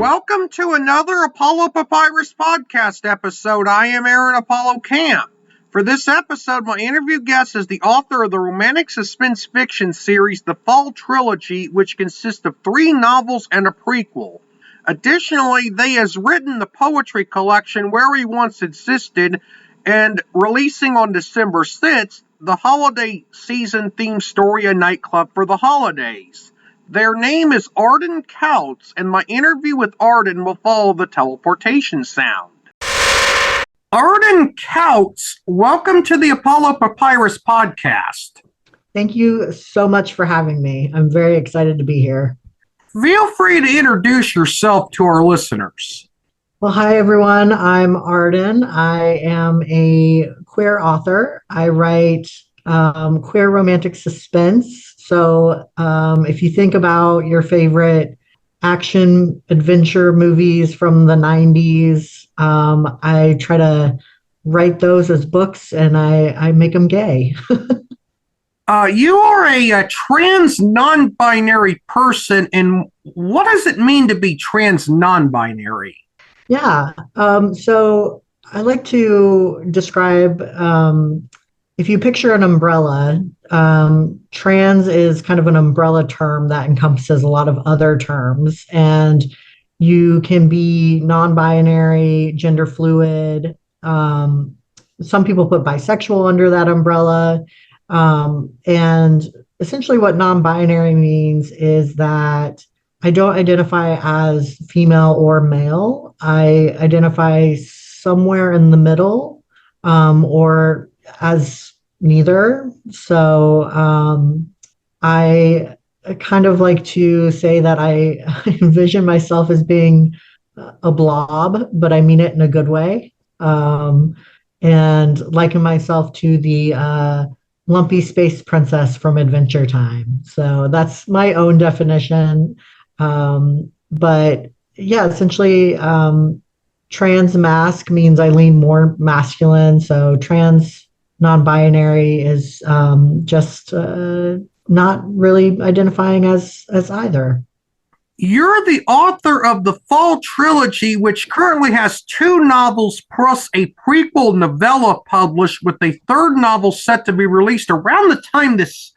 Welcome to another Apollo Papyrus podcast episode. I am Aaron Apollo Camp. For this episode, my interview guest is the author of the romantic suspense fiction series, the Fall Trilogy, which consists of 3 novels and a prequel. Additionally, they has written the poetry collection Where We Once Existed, and releasing on December 6th, the holiday season themed story, A Nightclub for the Holidays. Their name is Arden Coutts, and my interview with Arden will follow the teleportation sound. Arden Coutts, welcome to the Apollo Papyrus podcast. Thank you so much for having me. I'm very excited to be here. Feel free to introduce yourself to our listeners. Well, hi, everyone. I'm Arden. I am a queer author. I write queer romantic suspense. So if you think about your favorite action adventure movies from the 90s, I try to write those as books and I make them gay. You are a trans non-binary person, and what does it mean to be trans non-binary? Yeah. So I like to describe, if you picture an umbrella, trans is kind of an umbrella term that encompasses a lot of other terms. And you can be non-binary, gender fluid. Some people put bisexual under that umbrella. And essentially what non-binary means is that I don't identify as female or male. I identify somewhere in the middle, or as neither. So I kind of like to say that I envision myself as being a blob, but I mean it in a good way. And liken myself to the lumpy space princess from Adventure Time. So that's my own definition. But yeah, essentially, trans masc means I lean more masculine. So trans non-binary is just not really identifying as either. You're the author of the Fall Trilogy, which currently has 2 novels plus a prequel novella published, with a 3rd novel set to be released around the time this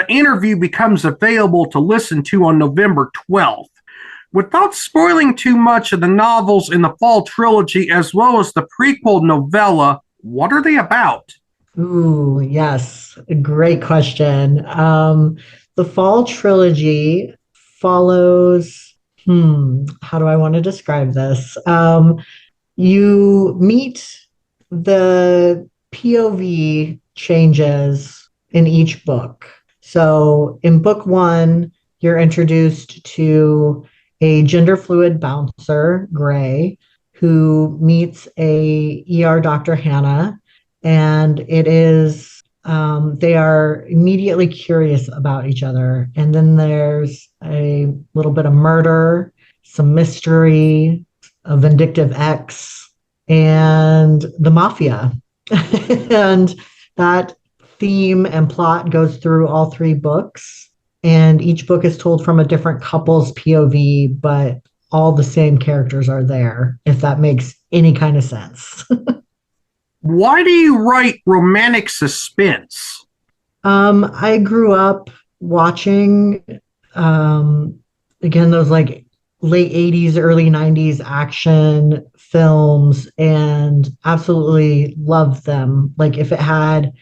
interview becomes available to listen to on November 12th. Without spoiling too much of the novels in the Fall Trilogy, as well as the prequel novella, what are they about? Ooh, yes. Great question. The Fall Trilogy follows, how do I want to describe this? You meet the POV changes in each book. So in book 1, you're introduced to a gender fluid bouncer, Gray, who meets a ER Dr. Hannah, and it is they are immediately curious about each other. And then there's a little bit of murder, some mystery, a vindictive ex, and the mafia. And that theme and plot goes through all 3 books. And each book is told from a different couple's POV, but all the same characters are there, if that makes any kind of sense. Why do you write romantic suspense? I grew up watching, again, those like late 80s, early 90s action films, and absolutely loved them. Like if it had,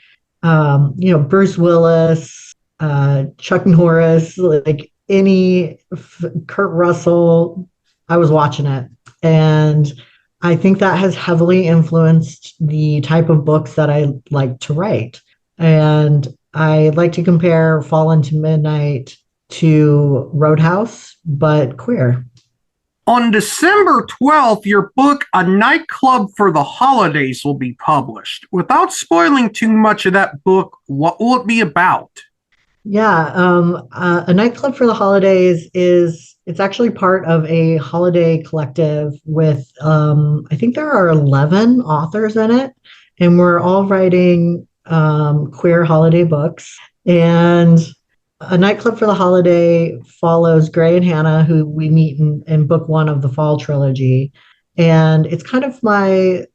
Bruce Willis, Chuck Norris, like any Kurt Russell, I was watching it. And I think that has heavily influenced the type of books that I like to write. And I like to compare Fall into Midnight to Roadhouse, but queer. On December 12th, your book, A Nightclub for the Holidays, will be published. Without spoiling too much of that book, what will it be about? Yeah, A Nightclub for the Holidays it's actually part of a holiday collective with, I think there are 11 authors in it, and we're all writing queer holiday books. And A Nightclub for the Holiday follows Gray and Hannah, who we meet in book one of the Fall Trilogy. And it's kind of my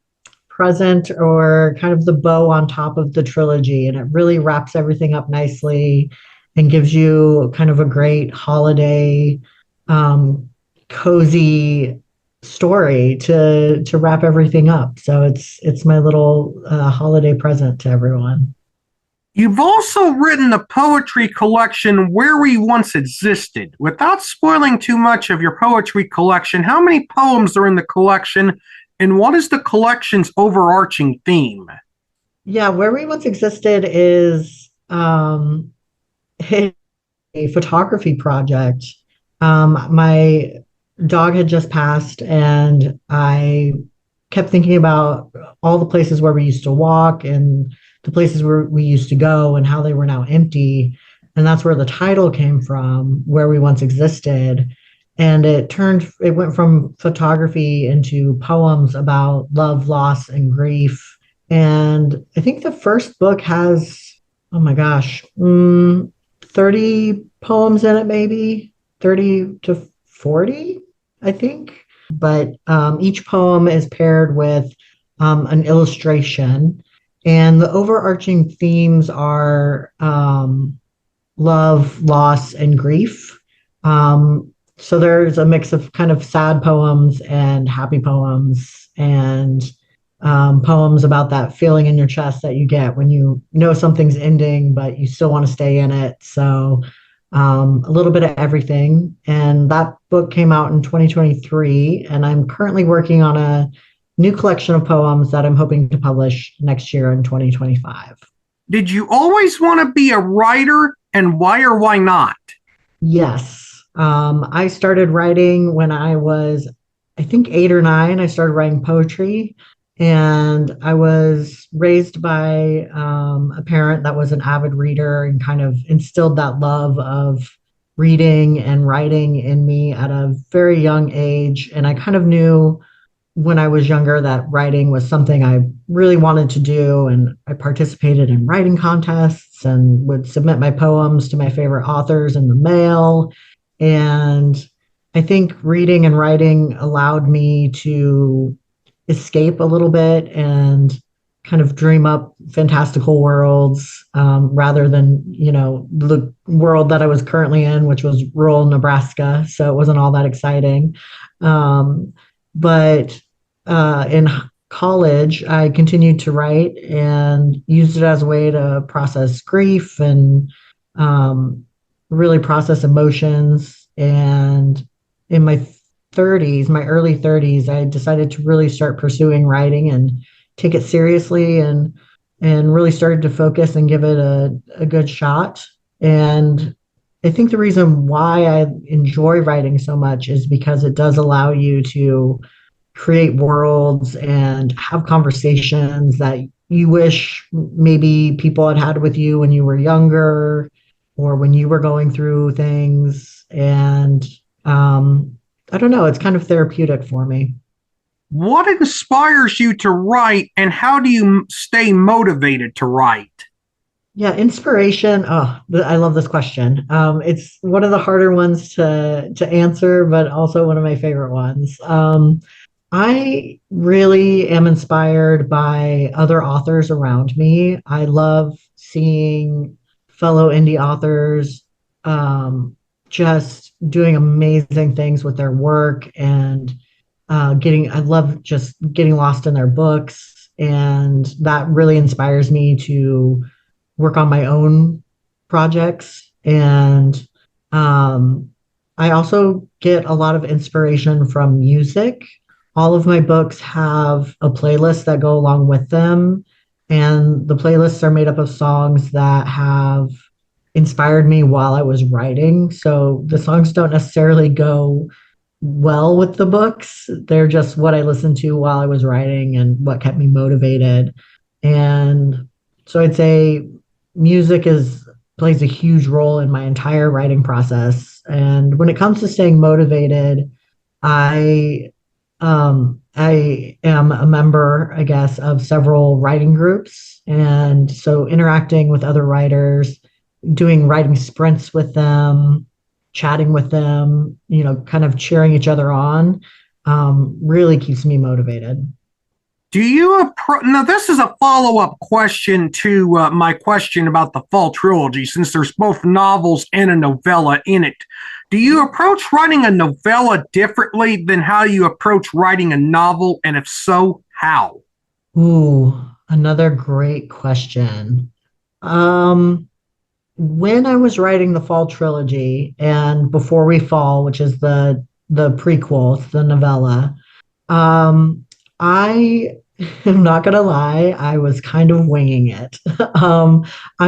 present or kind of the bow on top of the trilogy. And it really wraps everything up nicely and gives you kind of a great holiday, um, cozy story to wrap everything up. So it's my little holiday present to everyone. You've also written the poetry collection Where We Once Existed. Without spoiling too much of your poetry collection, how many poems are in the collection, and what is the collection's overarching theme? Yeah, Where We Once Existed is a photography project. My dog had just passed, and I kept thinking about all the places where we used to walk and the places where we used to go and how they were now empty. And that's where the title came from, Where We Once Existed. And it went from photography into poems about love, loss, and grief. And I think the first book has, oh my gosh, 30 poems in it, maybe 30 to 40, I think. But each poem is paired with an illustration. And the overarching themes are love, loss, and grief. So there's a mix of kind of sad poems and happy poems and poems about that feeling in your chest that you get when you know something's ending, but you still want to stay in it. So a little bit of everything. And that book came out in 2023. And I'm currently working on a new collection of poems that I'm hoping to publish next year in 2025. Did you always want to be a writer, and why or why not? Yes. I started writing when I was, I think, 8 or 9. I started writing poetry. And I was raised by a parent that was an avid reader and kind of instilled that love of reading and writing in me at a very young age. And I kind of knew when I was younger that writing was something I really wanted to do. And I participated in writing contests and would submit my poems to my favorite authors in the mail. And I think reading and writing allowed me to escape a little bit and kind of dream up fantastical worlds rather than, the world that I was currently in, which was rural Nebraska. So it wasn't all that exciting. But in college, I continued to write and used it as a way to process grief and really process emotions. And in my 30s, my early 30s, I decided to really start pursuing writing and take it seriously and really started to focus and give it a good shot. And I think the reason why I enjoy writing so much is because it does allow you to create worlds and have conversations that you wish maybe people had had with you when you were younger or when you were going through things. And I don't know, it's kind of therapeutic for me. What inspires you to write, and how do you stay motivated to write? Yeah, inspiration. Oh, I love this question. It's one of the harder ones to answer, but also one of my favorite ones. I really am inspired by other authors around me. I love seeing fellow indie authors just doing amazing things with their work and I love just getting lost in their books. And that really inspires me to work on my own projects. And I also get a lot of inspiration from music. All of my books have a playlist that go along with them. And the playlists are made up of songs that have inspired me while I was writing. So the songs don't necessarily go well with the books. They're just what I listened to while I was writing and what kept me motivated. And so I'd say music is plays a huge role in my entire writing process. And when it comes to staying motivated, I I am a member, I guess, of several writing groups. And so interacting with other writers doing writing sprints with them, chatting with them, kind of cheering each other on, really keeps me motivated. Now, this is a follow-up question to my question about the Fall Trilogy, since there's both novels and a novella in it. Do you approach writing a novella differently than how you approach writing a novel? And if so, how? Ooh, another great question. Um, when I was writing the Fall Trilogy and Before We Fall, which is the prequel, it's the novella, I am not gonna lie, I was kind of winging it. I'm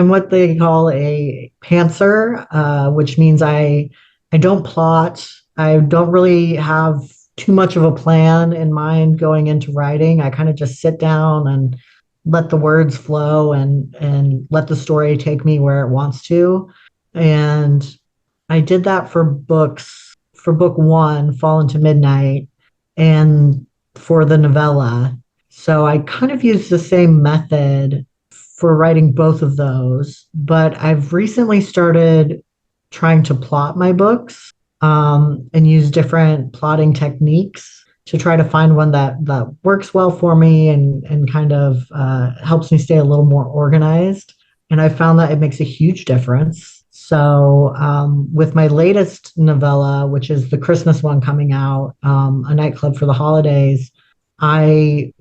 what they call a pantser, which means I don't plot. I don't really have too much of a plan in mind going into writing. I kind of just sit down and let the words flow and let the story take me where it wants to. And I did that for book one, Fall into Midnight, and for the novella. So I kind of used the same method for writing both of those, but I've recently started trying to plot my books, and use different plotting techniques to try to find one that works well for me and kind of helps me stay a little more organized. And I found that it makes a huge difference. So with my latest novella, which is the Christmas one coming out, A Nightclub for the Holidays, I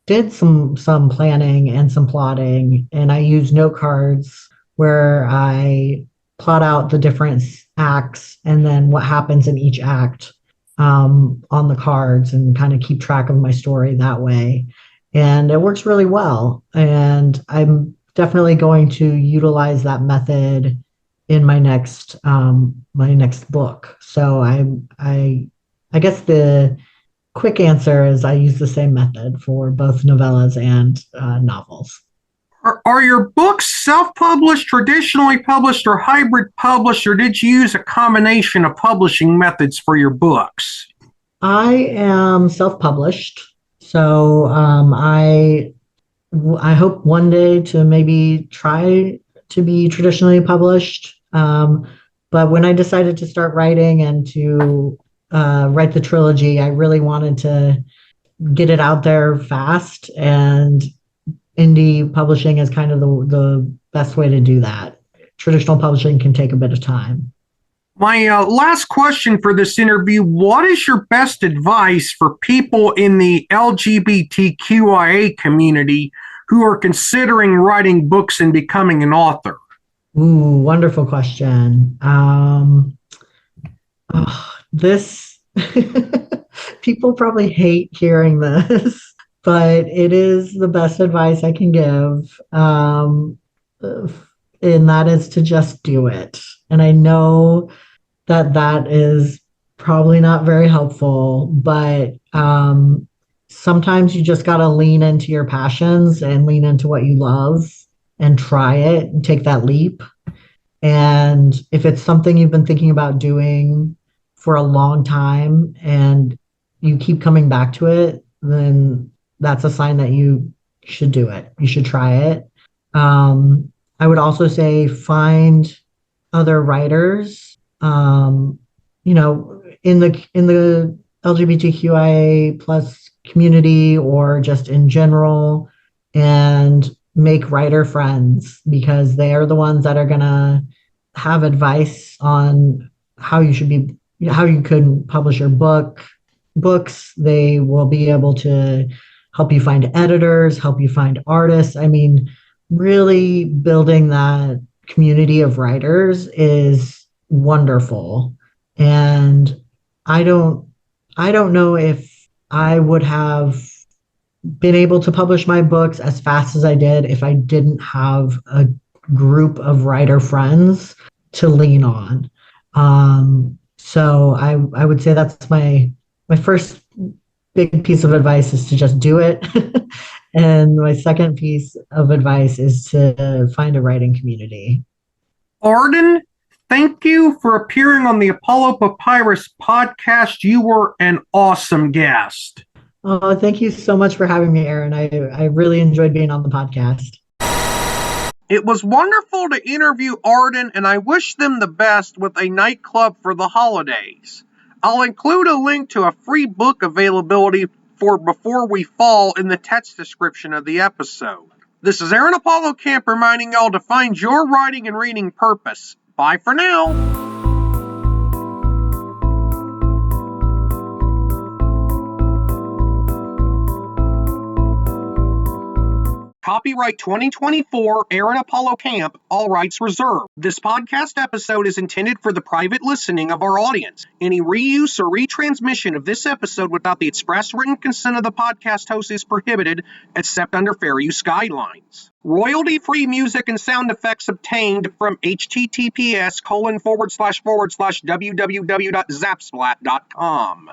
did some planning and some plotting, and I used note cards where I plot out the different acts and then what happens in each act, on the cards, and kind of keep track of my story that way. And it works really well. And I'm definitely going to utilize that method in my next book. So I guess the quick answer is I use the same method for both novellas and novels. Are your books self-published, traditionally published, or hybrid published, or did you use a combination of publishing methods for your books? I am self-published, so I hope one day to maybe try to be traditionally published. But when I decided to start writing and to write the trilogy, I really wanted to get it out there fast, and indie publishing is kind of the best way to do that. Traditional publishing can take a bit of time. My last question for this interview: what is your best advice for people in the LGBTQIA community who are considering writing books and becoming an author? Ooh, wonderful question. This people probably hate hearing this, but it is the best advice I can give. And that is to just do it. And I know that is probably not very helpful, but sometimes you just got to lean into your passions and lean into what you love and try it and take that leap. And if it's something you've been thinking about doing for a long time and you keep coming back to it, then that's a sign that you should do it. You should try it. I would also say find other writers, in the LGBTQIA plus community or just in general, and make writer friends, because they are the ones that are gonna have advice on how you could publish your books. They will be able to help you find editors, help you find artists. I mean, really building that community of writers is wonderful. And I don't know if I would have been able to publish my books as fast as I did if I didn't have a group of writer friends to lean on. So I would say that's my first big piece of advice is to just do it. And my second piece of advice is to find a writing community. Arden, thank you for appearing on the Apollo Papyrus podcast. You were an awesome guest. Oh, thank you so much for having me, Aaron. I really enjoyed being on the podcast. It was wonderful to interview Arden, and I wish them the best with A Nightclub for the holidays. I'll include a link to a free book availability for Before We Fall in the text description of the episode. This is Aaron Apollo Camp reminding y'all to find your writing and reading purpose. Bye for now. Copyright 2024, Aaron Apollo Camp, all rights reserved. This podcast episode is intended for the private listening of our audience. Any reuse or retransmission of this episode without the express written consent of the podcast host is prohibited, except under fair use guidelines. Royalty-free music and sound effects obtained from https://www.zapsplat.com.